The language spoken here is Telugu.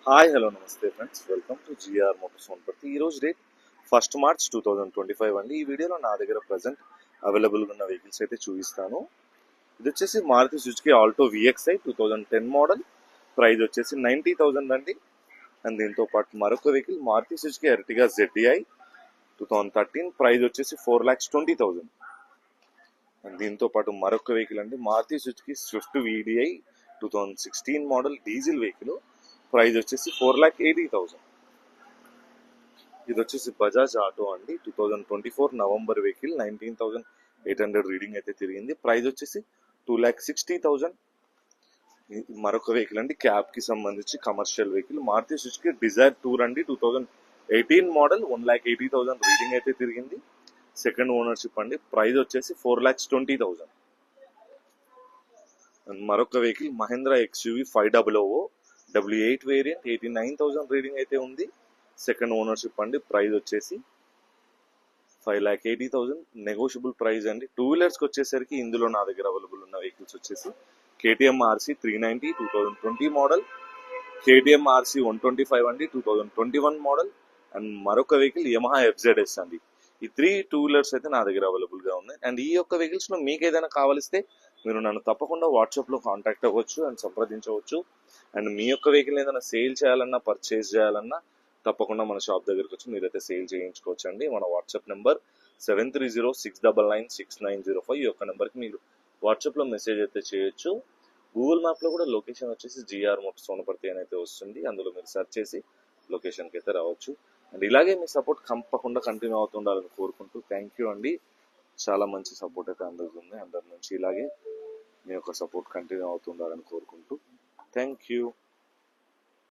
Hi hello namaste friends, welcome to GR motors Wanaparthy. ఈరోజు డేట్ 1 మార్చ్ 2025 అండి. ఈ వీడియోలో నా దగ్గర ప్రజెంట్ అవైలబుల్గా ఉన్న వెహికల్స్ అయితే చూపిస్తాను. ఇది వచ్చేసి Maruti Suzuki Alto VXI 2010 model. Price వచ్చేసి 90,000 అండి. అండ్ దీంతో పాటు మరొక vehicle Maruti Suzuki Ertiga ZDI 2013. Price వచ్చేసి 4,20,000. అండ్ దీంతో పాటు మరొక వెహికల్ అండి Maruti Suzuki Swift VDI 2016 model diesel vehicle. Price వచ్చేసి 4,80,000. ఇది వచ్చేసి బజాజ్ ఆటో అండి 2024 నవంబర్ వెహికల్. 19,800 రీడింగ్ అయితే తిరిగింది. ప్రైస్ వచ్చేసి 2,60,000. మరొక వెహికల్ అండి క్యాబ్ కి సంబంధించి commercial vehicle Maruti Suzuki Dzire tour అండి 2018 మోడల్. 1,80,000 రీడింగ్ అయితే తిరిగింది. సెకండ్ ఓనర్షిప్ అండి. ప్రైస్ వచ్చేసి 4,20,000. మరొక vehicle Mahindra XUV 500 W8 variant 89,000 reading అయితే ఉంది. సెకండ్ ఓనర్షిప్ అండి. ప్రైస్ వచ్చేసి 5,80,000 నెగోషియబుల్ ప్రైస్ అండి. టూ వీలర్స్కి వచ్చేసరికి ఇందులో నా దగ్గర అవైలబుల్ ఉన్న వెహికల్స్ వచ్చేసి KTM RC 390 2020 model, KTM RC 125 అండి 2021 మోడల్, అండ్ మరొక వెహికల్ Yamaha FZS అండి. ఈ 3 టూ వీలర్స్ అయితే నా దగ్గర అవైలబుల్ గా ఉన్నాయి. అండ్ ఈ యొక్క వెహికల్స్ లో మీకు ఏదైనా కావాలిస్తే మీరు నన్ను తప్పకుండా వాట్సాప్ లో కాంటాక్ట్ అవ్వచ్చు అండ్ సంప్రదించవచ్చు. అండ్ మీ యొక్క వెహికల్ ఏదైనా సేల్ చేయాలన్నా పర్చేస్ చేయాలన్నా తప్పకుండా మన షాప్ దగ్గరకు వచ్చి మీరైతే సేల్ చేయించుకోవచ్చు అండి. మన వాట్సాప్ నెంబర్ 7306996905. ఈ యొక్క నెంబర్కి మీరు వాట్సాప్లో మెసేజ్ అయితే చేయొచ్చు. గూగుల్ మ్యాప్లో కూడా లొకేషన్ వచ్చేసి జిఆర్ మోటార్స్ వనపర్తి అని అయితే వస్తుంది. అందులో మీరు సెర్చ్ చేసి లొకేషన్కి అయితే రావచ్చు. అండ్ ఇలాగే మీ సపోర్ట్ తప్పకుండా కంటిన్యూ అవుతుండాలని కోరుకుంటూ థ్యాంక్ యూ అండి. చాలా మంచి సపోర్ట్ అయితే అందుతుంది అందరి నుంచి. ఇలాగే మీ యొక్క సపోర్ట్ కంటిన్యూ అవుతుండాలని కోరుకుంటూ థ్యాంక్ యూ.